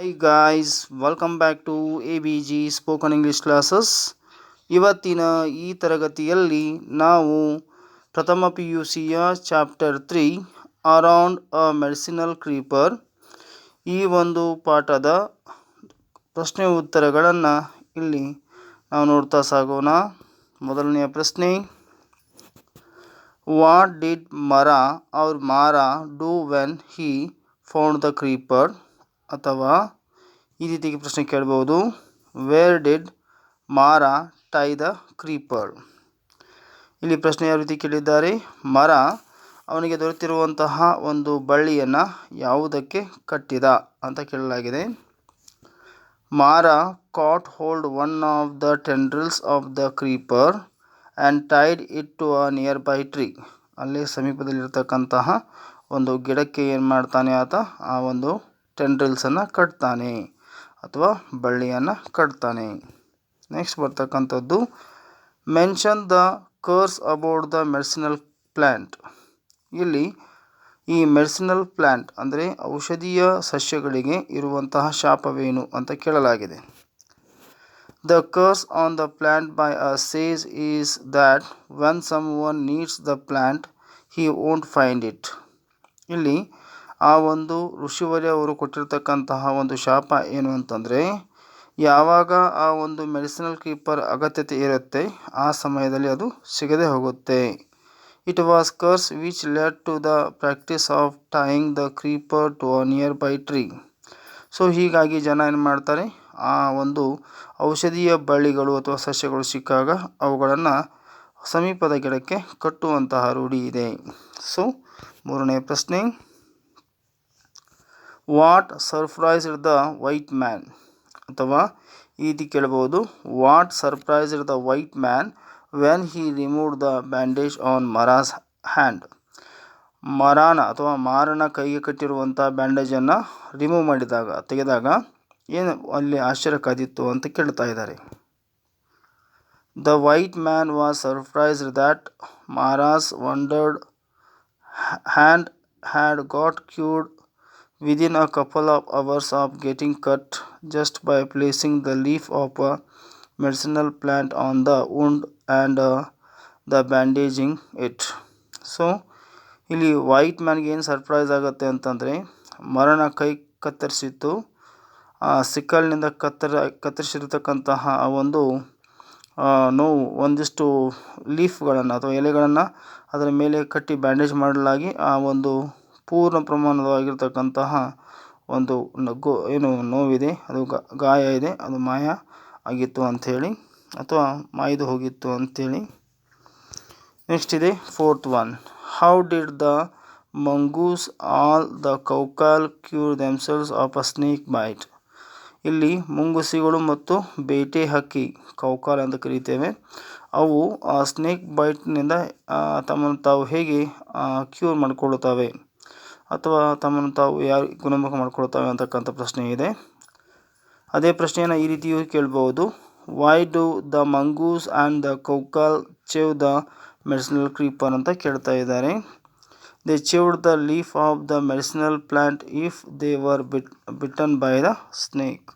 Hi guys, welcome back to ABG Spoken English Classes. ಇವತ್ತಿನ ಈ ತರಗತಿಯಲ್ಲಿ ನಾವು ಪ್ರಥಮ PUCಯ ಚಾಪ್ಟರ್ 3 ಅರೌಂಡ್ ಅ ಮೆಡಿಸಿನಲ್ ಕ್ರೀಪರ್ ಈ ಒಂದು ಪಾಠದ ಪ್ರಶ್ನೆ ಉತ್ತರಗಳನ್ನು ಇಲ್ಲಿ ನಾವು ನೋಡ್ತಾ ಸಾಗೋಣ. ಮೊದಲನೆಯ ಪ್ರಶ್ನೆ, ವಾಟ್ ಡಿಡ್ ಮಾರಾ do when he found the creeper? ಅಥವಾ ಈ ರೀತಿಗೆ ಪ್ರಶ್ನೆ ಕೇಳ್ಬೋದು, ವೇರ್ ಡಿಡ್ ಮಾರಾ ಟೈ ದ ಕ್ರೀಪರ್? ಇಲ್ಲಿ ಪ್ರಶ್ನೆ ಯಾವ ರೀತಿ ಕೇಳಿದ್ದಾರೆ, ಮರ ಅವನಿಗೆ ದೊರೆತಿರುವಂತಹ ಒಂದು ಬಳ್ಳಿಯನ್ನು ಯಾವುದಕ್ಕೆ ಕಟ್ಟಿದ ಅಂತ ಕೇಳಲಾಗಿದೆ. Mara caught hold one of the tendrils of the creeper and tied it to a nearby tree. ಅಲ್ಲಿ ಸಮೀಪದಲ್ಲಿರ್ತಕ್ಕಂತಹ ಒಂದು ಗಿಡಕ್ಕೆ ಏನು ಮಾಡ್ತಾನೆ ಆತ, ಆ ಒಂದು ಟೆಂಡ್ರಿಲ್ಸನ್ನು ಕಟ್ತಾನೆ ಅಥವಾ ಬಳ್ಳಿಯನ್ನು ಕಟ್ತಾನೆ. ನೆಕ್ಸ್ಟ್ ಬರ್ತಕ್ಕಂಥದ್ದು, mention the ಕರ್ಸ್ about the medicinal plant. ಇಲ್ಲಿ ಈ ಮೆಡಿಸಿನಲ್ ಪ್ಲ್ಯಾಂಟ್ ಅಂದರೆ ಔಷಧೀಯ ಸಸ್ಯಗಳಿಗೆ ಇರುವಂತಹ ಶಾಪವೇನು ಅಂತ ಕೇಳಲಾಗಿದೆ. The curse on the plant by a sage is that when someone needs the plant he won't find it. ಇಲ್ಲಿ ಆ ಒಂದು ಋಷಿವರ್ಯ ಅವರು ಕೊಟ್ಟಿರ್ತಕ್ಕಂತಹ ಒಂದು ಶಾಪ ಏನು ಅಂತಂದರೆ, ಯಾವಾಗ ಆ ಒಂದು ಮೆಡಿಸಿನಲ್ ಕ್ರೀಪರ್ ಅಗತ್ಯತೆ ಇರುತ್ತೆ ಆ ಸಮಯದಲ್ಲಿ ಅದು ಸಿಗದೆ ಹೋಗುತ್ತೆ. It was curse which led to the practice of tying the creeper to a nearby tree. So ಹೀಗಾಗಿ ಜನ ಏನು ಮಾಡ್ತಾರೆ, ಆ ಒಂದು ಔಷಧೀಯ ಬಳ್ಳಿಗಳು ಅಥವಾ ಸಸ್ಯಗಳು ಸಿಕ್ಕಾಗ ಅವುಗಳನ್ನು ಸಮೀಪದ ಗಿಡಕ್ಕೆ ಕಟ್ಟುವಂತಹ ರೂಢಿ ಇದೆ. ಸೊ ಮೂರನೇ ಪ್ರಶ್ನೆ, what surprised the white man? ಅಥವಾ ಈ ರೀತಿ ಕೇಳಬಹುದು, what surprised the white man when he removed the bandage on Mara's hand? ಮಾರನ ಕೈಗೆ ಕಟ್ಟಿರುವಂಥ ಬ್ಯಾಂಡೇಜನ್ನು ರಿಮೂವ್ ಮಾಡಿದಾಗ, ತೆಗೆದಾಗ ಏನು ಅಲ್ಲಿ ಆಶ್ಚರ್ಯ ಕಾದಿತ್ತು ಅಂತ ಕೇಳ್ತಾ ಇದ್ದಾರೆ. The white man was surprised that Mara's wounded hand had got cured within a couple of hours of getting cut just by placing the leaf of a medicinal plant on the wound and the bandaging it. So ಇಲ್ಲಿ white ಮ್ಯಾನ್ಗೆ ಏನು surprise ಆಗುತ್ತೆ ಅಂತಂದರೆ, ಮರಣ ಕೈ ಕತ್ತರಿಸಿತ್ತು, ಆ ಸಿಕ್ಕಲ್ನಿಂದ ಕತ್ತರಿಸಿರ್ತಕ್ಕಂತಹ ಆ ಒಂದು ನೋವು ಒಂದಿಷ್ಟು ಲೀಫ್ಗಳನ್ನು ಅಥವಾ ಎಲೆಗಳನ್ನು ಅದರ ಮೇಲೆ ಕಟ್ಟಿ ಬ್ಯಾಂಡೇಜ್ ಮಾಡಲಾಗಿ ಆ ಒಂದು ಪೂರ್ಣ ಪ್ರಮಾಣವಾಗಿರ್ತಕ್ಕಂತಹ ಒಂದು ಏನು ನೋವಿದೆ, ಅದು ಗಾಯ ಇದೆ, ಅದು ಮಾಯ ಆಗಿತ್ತು ಅಂಥೇಳಿ ಅಥವಾ ಮಾಯ್ದು ಹೋಗಿತ್ತು ಅಂಥೇಳಿ. ನೆಕ್ಸ್ಟ್ ಇದೆ fourth one, how did the mongoose all the coucal cure themselves of a snake bite? ಇಲ್ಲಿ ಮುಂಗುಸಿಗಳು ಮತ್ತು ಬೇಟೆ ಹಕ್ಕಿ, ಕೌಕಾಲ್ ಅಂತ ಕರೀತೇವೆ, ಅವು ಆ ಸ್ನೇಕ್ ಬೈಟ್ನಿಂದ ತಮ್ಮನ್ನು ತಾವು ಹೇಗೆ ಕ್ಯೂರ್ ಮಾಡಿಕೊಳ್ಳುತ್ತವೆ ಅಥವಾ ತಮ್ಮನ್ನು ತಾವು ಯಾರು ಗುಣಮುಖ ಮಾಡ್ಕೊಳ್ತವೆ ಅಂತಕ್ಕಂಥ ಪ್ರಶ್ನೆ ಇದೆ. ಅದೇ ಪ್ರಶ್ನೆಯನ್ನು ಈ ರೀತಿಯೂ ಕೇಳ್ಬೋದು, why do the mongoose and the coucal chew the medicinal creeper ಅಂತ ಕೇಳ್ತಾ ಇದ್ದಾರೆ. They chewed the leaf of the medicinal plant if they were bitten by the snake.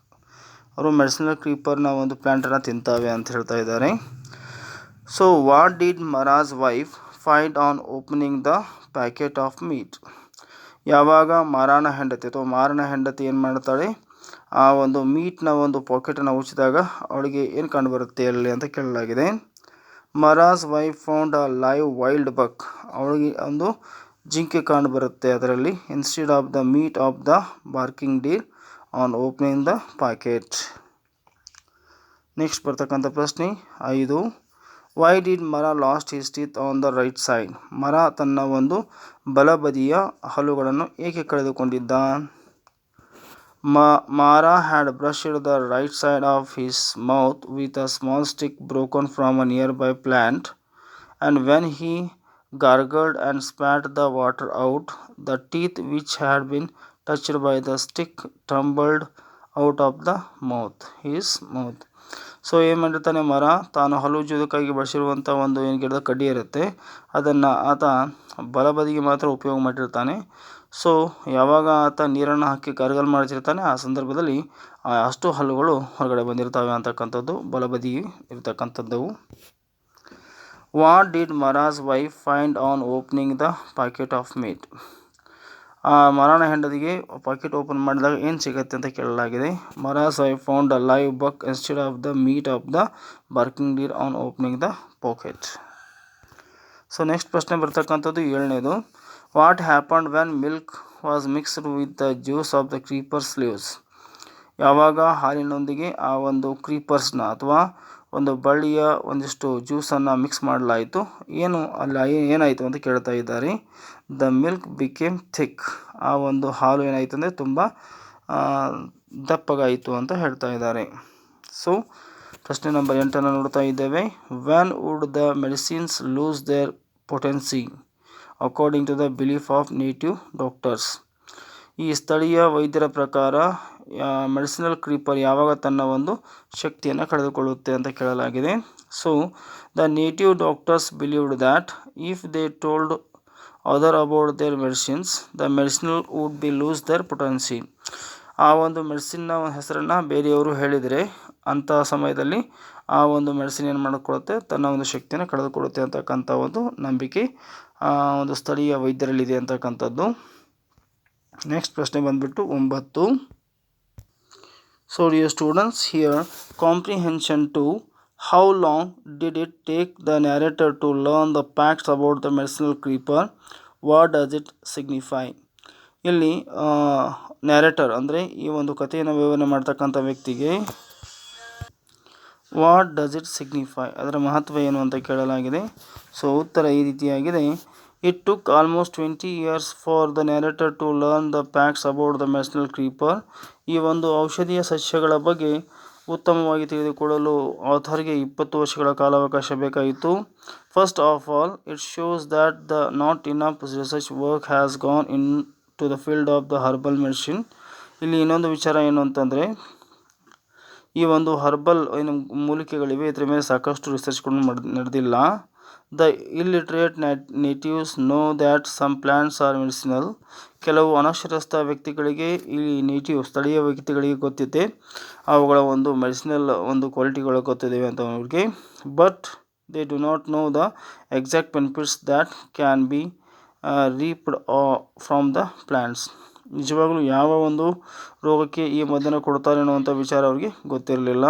ಅವರು ಮೆಡಿಸಿನಲ್ ಕ್ರೀಪರ್ನ ಒಂದು ಪ್ಲ್ಯಾಂಟನ್ನು ತಿಂತಾವೆ ಅಂತ ಹೇಳ್ತಾ ಇದ್ದಾರೆ. So what did Mara's wife find on opening the packet of meat? ಯಾವಾಗ ಮಾರನ ಹೆಂಡತಿ ಏನು ಮಾಡ್ತಾಳೆ, ಆ ಒಂದು ಮೀಟ್ನ ಒಂದು ಪಾಕೆಟನ್ನು ಉಚಿದಾಗ ಅವಳಿಗೆ ಏನು ಕಂಡುಬರುತ್ತೆ ಅಲ್ಲಿ ಅಂತ ಕೇಳಲಾಗಿದೆ. Mara's wife found a live wild buck. ಅವಳಿಗೆ ಒಂದು ಜಿಂಕೆ ಕಂಡುಬರುತ್ತೆ ಅದರಲ್ಲಿ, instead of the meat of the barking deer on opening the packet. Next ಬರ್ತಕ್ಕಂಥ ಪ್ರಶ್ನೆ 5, why did Mara lost his teeth on the right side? Mara ತನ್ನ ಒಂದು ಬಲಬದಿಯ ಹಲ್ಲುಗಳನ್ನು ಏಕೆ ಕಳೆದುಕೊಂಡಿದ್ದ? Mara had brushed the right side of his mouth with a small stick broken from a nearby plant and when he gargled and spat the water out, the teeth which had been touched by the stick tumbled out of the his mouth. So ಏನು ಮಾಡಿರ್ತಾನೆ, ಮರ ತಾನು ಹಲ್ಲು ಉಜ್ಜೋದಕ್ಕಾಗಿ ಬಳಸಿರುವಂಥ ಒಂದು ಏನು ಗಿಡದ ಕಡ್ಡಿ ಇರುತ್ತೆ ಅದನ್ನು ಆತ ಬಲಬದಿಗೆ ಮಾತ್ರ ಉಪಯೋಗ ಮಾಡಿರ್ತಾನೆ. ಸೊ ಯಾವಾಗ ಆತ ನೀರನ್ನು ಹಾಕಿ gargle ಮಾಡ್ತಿರ್ತಾನೆ ಆ ಸಂದರ್ಭದಲ್ಲಿ ಅಷ್ಟು ಹಲ್ಲುಗಳು ಹೊರಗಡೆ ಬಂದಿರ್ತವೆ ಅಂತಕ್ಕಂಥದ್ದು ಬಲಬದಿ ಇರ್ತಕ್ಕಂಥದ್ದವು. What did Mara's wife find on opening the pocket of meat? ಮರಾನ ಹೆಂಡತಿಗೆ ಪಾಕೆಟ್ ಓಪನ್ ಮಾಡಿದಾಗ ಏನು ಸಿಗುತ್ತೆ ಅಂತ ಕೇಳಲಾಗಿದೆ. Mara's wife found a live buck instead of the meat of the barking deer on opening the pocket. So next ಪ್ರಶ್ನೆ ಬರ್ತಕ್ಕಂಥದ್ದು 7ನೇದು. What happened when milk was mixed with the juice of the creeper's leaves? ಯಾವಾಗ ಹಾಲಿನೊಂದಿಗೆ ಆ ಒಂದು ಕ್ರೀಪರ್ಸ್ನ ಅಥವಾ ಒಂದು ಬಳ್ಳಿಯ ಒಂದಿಷ್ಟು ಜ್ಯೂಸನ್ನು ಮಿಕ್ಸ್ ಮಾಡಲಾಯಿತು, ಏನಾಯಿತು ಅಂತ ಕೇಳ್ತಾ ಇದ್ದಾರೆ. The milk became thick. ಆ ಒಂದು ಹಾಲು ಏನಾಯಿತು ಅಂದರೆ ತುಂಬ ದಪ್ಪಗಾಯಿತು ಅಂತ ಹೇಳ್ತಾ ಇದ್ದಾರೆ. ಸೊ ಪ್ರಶ್ನೆ ನಂಬರ್ 8 ನೋಡ್ತಾ ಇದ್ದೇವೆ. When would the medicines lose their potency according to the belief of native doctors? ಈ ಸ್ಥಳೀಯ ವೈದ್ಯರ ಪ್ರಕಾರ ಮೆಡಿಸಿನಲ್ ಕ್ರೀಪರ್ ಯಾವಾಗ ತನ್ನ ಒಂದು ಶಕ್ತಿಯನ್ನು ಕಳೆದುಕೊಳ್ಳುತ್ತೆ ಅಂತ ಕೇಳಲಾಗಿದೆ. So the native doctors believed that if they told other about there medicines the medicinal would be loose their potency. ಆ ಒಂದು ಮೆಡಿಸಿನ್ನ ಹೆಸರನ್ನು ಬೇರೆಯವರು ಹೇಳಿದರೆ ಅಂಥ ಸಮಯದಲ್ಲಿ ಆ ಒಂದು ಮೆಡಿಸಿನ್ ಏನು ಮಾಡಿಕೊಳ್ಳುತ್ತೆ, ತನ್ನ ಒಂದು ಶಕ್ತಿಯನ್ನು ಕಳೆದುಕೊಳ್ಳುತ್ತೆ ಅಂತಕ್ಕಂಥ ಒಂದು ನಂಬಿಕೆ ಒಂದು ಸ್ಥಳೀಯ ವೈದ್ಯರಲ್ಲಿದೆ ಅಂತಕ್ಕಂಥದ್ದು. ನೆಕ್ಸ್ಟ್ ಪ್ರಶ್ನೆ ಬಂದ್ಬಿಟ್ಟು 9. So dear students, here comprehension two how long did it take the narrator to learn the facts about the medicinal creeper? What does it signify? ಇಲ್ಲಿ ನ್ಯಾರೇಟರ್ ಅಂದರೆ ಈ ಒಂದು ಕಥೆಯನ್ನು ವಿವರಣೆ ಮಾಡ್ತಕ್ಕಂಥ ವ್ಯಕ್ತಿಗೆ ವಾಟ್ ಡಸ್ ಇಟ್ ಸಿಗ್ನಿಫೈ ಅದರ ಮಹತ್ವ ಏನು ಅಂತ ಕೇಳಲಾಗಿದೆ. ಸೊ ಉತ್ತರ ಈ ರೀತಿಯಾಗಿದೆ. It took almost 20 years for the narrator to learn the facts about the medicinal creeper. ಈ ಒಂದು ಔಷಧೀಯ ಸಸ್ಯಗಳ ಬಗ್ಗೆ ಉತ್ತಮವಾಗಿ ತಿಳಿದುಕೊಳ್ಳಲು ಆಥರ್ಗೆ 20 ವರ್ಷಗಳ ಕಾಲಾವಕಾಶ ಬೇಕಾಯಿತು. First of all, it shows that the not enough research work has gone into the field of the herbal medicine. ಇಲ್ಲಿ ಇನ್ನೊಂದು ವಿಚಾರ ಏನು ಅಂತಂದರೆ, ಈ ಒಂದು ಹರ್ಬಲ್ ಏನು ಮೂಲಿಕೆಗಳಿವೆ ಇದರ ಮೇಲೆ ಸಾಕಷ್ಟು ರಿಸರ್ಚ್ಗಳು ನಡೆದಿಲ್ಲ. The illiterate natives know that some plants are medicinal. ಕೆಲವು ಅನಕ್ಷರಸ್ಥ ವ್ಯಕ್ತಿಗಳಿಗೆ ಈ ನೇಟಿವ್ ಸ್ಥಳೀಯ ವ್ಯಕ್ತಿಗಳಿಗೆ ಗೊತ್ತಿದೆ ಅವುಗಳ ಒಂದು ಮೆಡಿಸಿನಲ್ ಒಂದು ಕ್ವಾಲಿಟಿಗಳು ಗೊತ್ತಿದ್ದೇವೆ ಅಂತ ಅವ್ರಿಗೆ. But they do not know the exact benefits that can be reaped from the plants. ನಿಜವಾಗ್ಲೂ ಯಾವ ಒಂದು ರೋಗಕ್ಕೆ ಈ ಮದ್ದನ್ನು ಕೊಡ್ತಾರೆ ಅನ್ನುವಂಥ ವಿಚಾರ ಅವ್ರಿಗೆ ಗೊತ್ತಿರಲಿಲ್ಲ.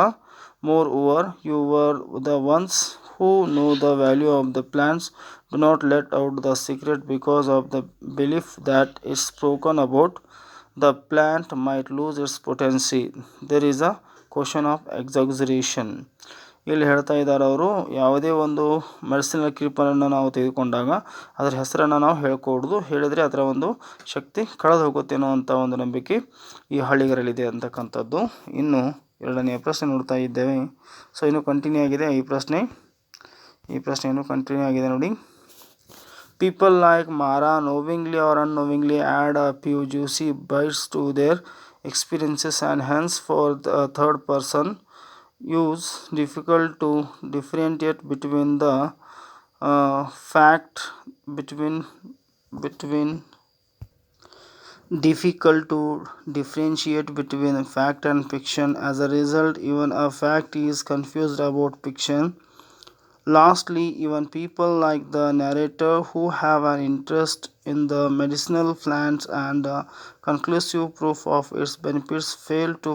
Moreover, you were the ones who know the value of the plants do not let out the secret because of the belief that it's spoken about. The plant might lose its potency. There is a question of exaggeration. ಇಲ್ಲಿ ಹೇಳ್ತಾ ಇದ್ದಾರೆ ಅವರು, ಯಾವುದೇ ಒಂದು medicinal ಕ್ರೀಪರನ್ನು ನಾವು ತೆಗೆದುಕೊಂಡಾಗ ಅದರ ಹೆಸರನ್ನು ನಾವು ಹೇಳ್ಕೊಡ್ದು, ಹೇಳಿದರೆ ಅದರ ಒಂದು ಶಕ್ತಿ ಕಳೆದು ಹೋಗುತ್ತೆ ಅನ್ನುವಂಥ ಒಂದು ನಂಬಿಕೆ ಈ ಹಳ್ಳಿಗರಲ್ಲಿದೆ ಅಂತಕ್ಕಂಥದ್ದು. ಇನ್ನು 2ನೇ ಪ್ರಶ್ನೆ ನೋಡ್ತಾ ಇದ್ದೇವೆ. ಸೊ ಇನ್ನು ಕಂಟಿನ್ಯೂ ಆಗಿದೆ ಈ ಪ್ರಶ್ನೆ ಇನ್ನೂ ಕಂಟಿನ್ಯೂ ಆಗಿದೆ ನೋಡಿ. People like Mara knowingly or unknowingly add a few juicy bites to their experiences and hence for the third person use difficult to differentiate between the fact between difficult to differentiate between fact and fiction. As a result, even a fact is confused about fiction. Lastly, even people like the narrator who have an interest in the medicinal plants and conclusive proof of its benefits fail to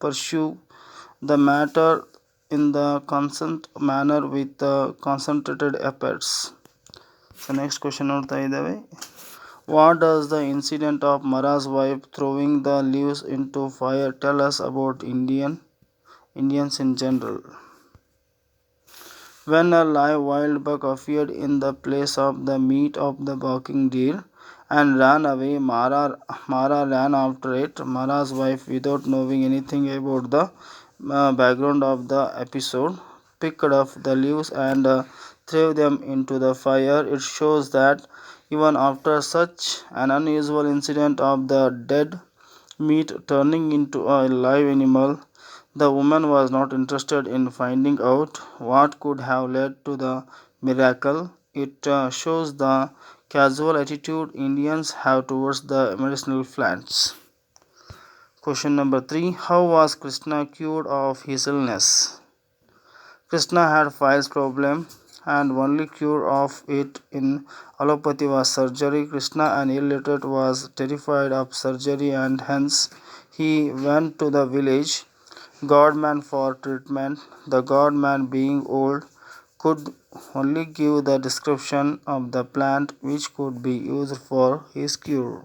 pursue the matter in the constant manner with concentrated efforts. So next question ನೋಡ್ತಾ ಇದ್ದೇವೆ. What does the incident of Mara's wife throwing the leaves into fire tell us about Indians in general? When a live wild buck appeared in the place of the meat of the barking deer and ran away, Mara ran after it. Mara's wife, without knowing anything about the background of the episode, picked up the leaves and threw them into the fire. It shows that even after such an unusual incident of the dead meat turning into a live animal, the woman was not interested in finding out what could have led to the miracle. It shows the casual attitude Indians have towards the medicinal plants? Question number 3. How was Krishna cured of his illness? Krishna had files problem and only cure of it in allopathy was surgery. Krishna, an illiterate, was terrified of surgery and hence he went to the village godman for treatment. The godman, being old, could only give the description of the plant which could be used for his cure.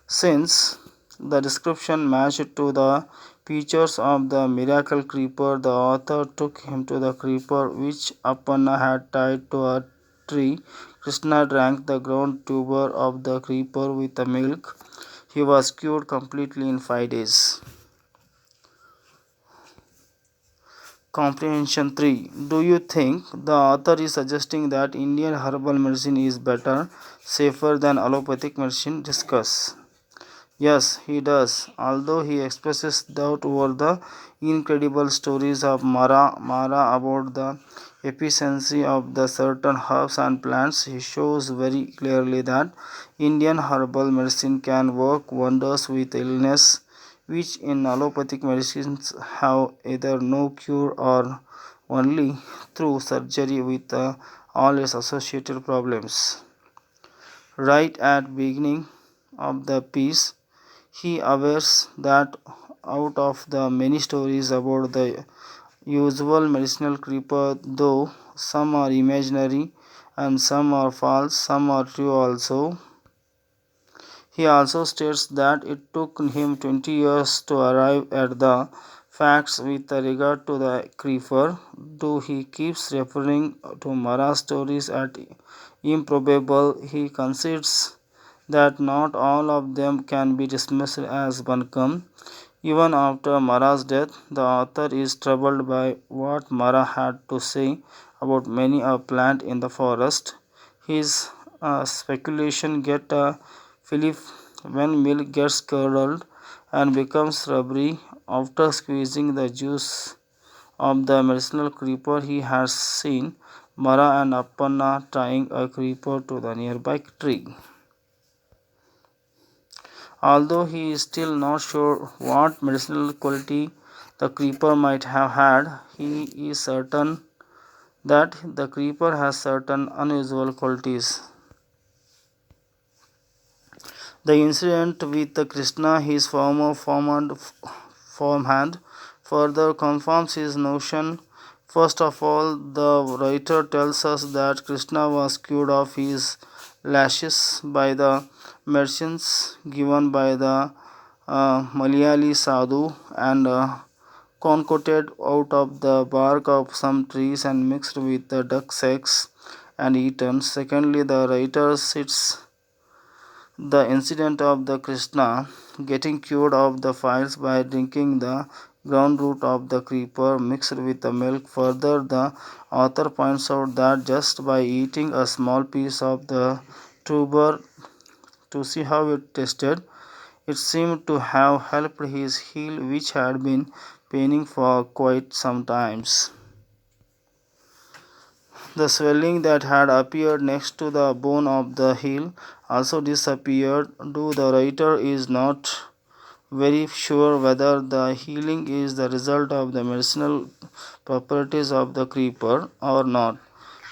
Since the description matched to the features of the miracle creeper, the author took him to the creeper which Appanna had tied to a tree. Krishna drank the ground tuber of the creeper with the milk. He was cured completely in 5 days. Comprehension 3. Do you think the author is suggesting that Indian herbal medicine is better, safer than allopathic medicine? Discuss. Yes, he does, although he expresses doubt over the incredible stories of Mara about the efficiency of the certain herbs and plants. He shows very clearly that Indian herbal medicine can work wonders with illness which in allopathic medicines have either no cure or only through surgery with all its associated problems. Right at beginning of the piece, he awares that out of the many stories about the usual medicinal creeper, though some are imaginary and some are false, some are true also. He also states that it took him 20 years to arrive at the facts with regard to the creeper, though he keeps referring to Mara stories as improbable. He concedes that not all of them can be dismissed as buncombe. Even after Mara's death, the author is troubled by what Mara had to say about many a plant in the forest. His speculation get a fillip when milk gets curdled and becomes rubbery after squeezing the juice of the medicinal creeper. He has seen Mara and Appanna tying a creeper to the nearby tree. Although he is still not sure what medicinal quality the creeper might have had, he is certain that the creeper has certain unusual qualities. The incident with Krishna, his former farmhand, further confirms his notion. First of all, the writer tells us that Krishna was cured of his lashes by the medicines given by the Malayali sadhu and concocted out of the bark of some trees and mixed with the duck's eggs and eaten. Secondly, the writer cites the incident of the Krishna getting cured of the fires by drinking the ground root of the creeper mixed with the milk. Further, the author points out that just by eating a small piece of the tuber to see how it tasted, it seemed to have helped his heel, which had been paining for quite some times. The swelling that had appeared next to the bone of the heel also disappeared, though the writer is not very sure whether the healing is the result of the medicinal properties of the creeper or not.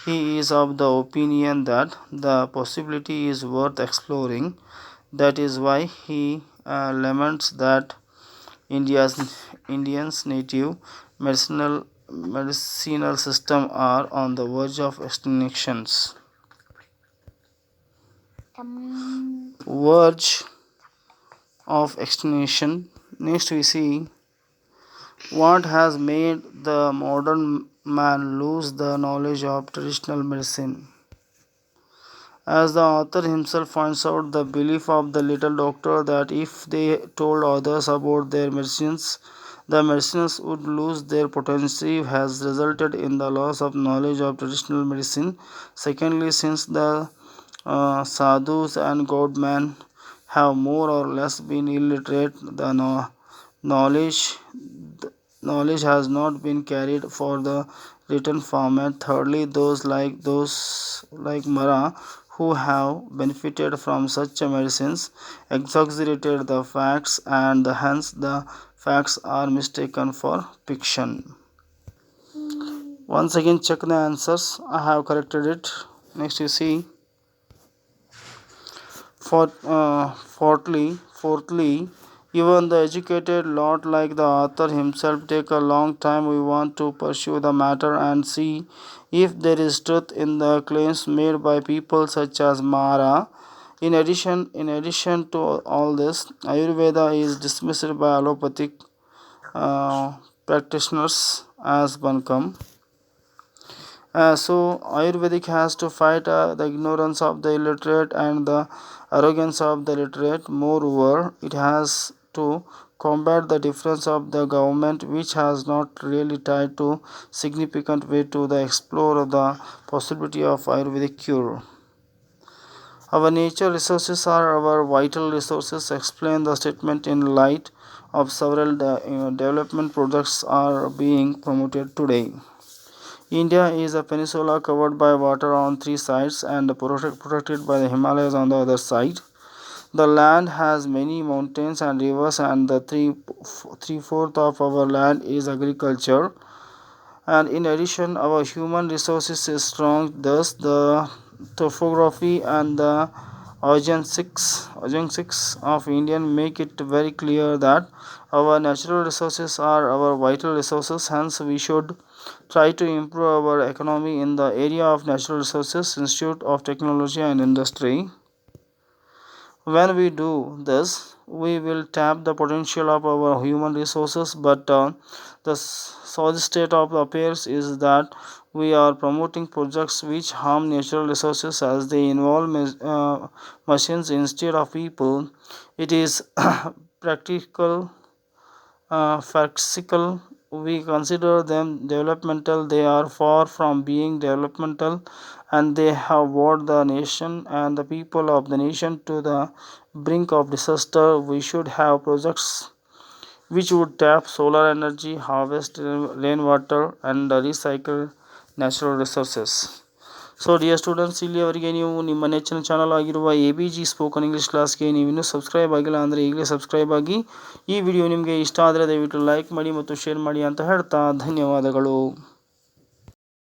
He is of the opinion that the possibility is worth exploring. That is why he laments that Indians' native medicinal system are on the verge of extinctions. Verge of extinction. Next, we see what has made the modern man lose the knowledge of traditional medicine. As the author himself points out, the belief of the little doctor that if they told others about their medicines, the medicines would lose their potency has resulted in the loss of knowledge of traditional medicine. Secondly, since the sadhus and godmen have more or less been illiterate, the knowledge knowledge has not been carried for the written format. Thirdly, those like Mara who have benefited from such medicines exaggerated the facts, and hence the facts are mistaken for fiction. Once again, check the answers. I have corrected it. Next, you see. Fourthly, even the educated lot like the author himself take a long time. We want to pursue the matter and see if there is truth in the claims made by people such as Mara. In addition to all this, Ayurveda is dismissed by allopathic practitioners as Bankam. So Ayurvedic has to fight the ignorance of the illiterate and the arrogance of the literate. Moreover, it has to combat the difference of the government, which has not really tried to significant way to the explore the possibility of Ayurvedic cure. Our nature resources are our vital resources. Explain the statement in light of several development projects are being promoted today. India is a peninsula covered by water on three sides and protected by the Himalayas on the other side. The land has many mountains and rivers, and the three-fourth of our land is agriculture. And in addition, our human resources is strong. Thus, the topography and the Agentics of Indian make it very clear that our natural resources are our vital resources. Hence, we should try to improve our economy in the area of natural resources, Institute of Technology and Industry. When we do this, we will tap the potential of our human resources, but the solid state of affairs is that we are promoting projects which harm natural resources as they involve machines instead of people. It is practical farcical. We consider them developmental. They are far from being developmental, and they have brought the nation and the people of the nation to the brink of disaster. We should have projects which would tap solar energy, harvest rainwater, and recycle natural resources. So dear students, ಇಲ್ಲಿಯವರೆಗೆ ನೀವು ನಿಮ್ಮ ನೆಚ್ಚಿನ channel ಆಗಿರುವ ABG spoken English ಕ್ಲಾಸ್ಗೆ ನೀವು ಇನ್ನೂ subscribe ಆಗಿಲ್ಲ ಅಂದರೆ ಈಗಲೇ ಸಬ್ಸ್ಕ್ರೈಬ್ ಆಗಿ. ಈ ವಿಡಿಯೋ ನಿಮಗೆ ಇಷ್ಟ ಆದರೆ ದಯವಿಟ್ಟು ಲೈಕ್ ಮಾಡಿ ಮತ್ತು ಶೇರ್ ಮಾಡಿ ಅಂತ ಹೇಳ್ತಾ ಧನ್ಯವಾದಗಳು.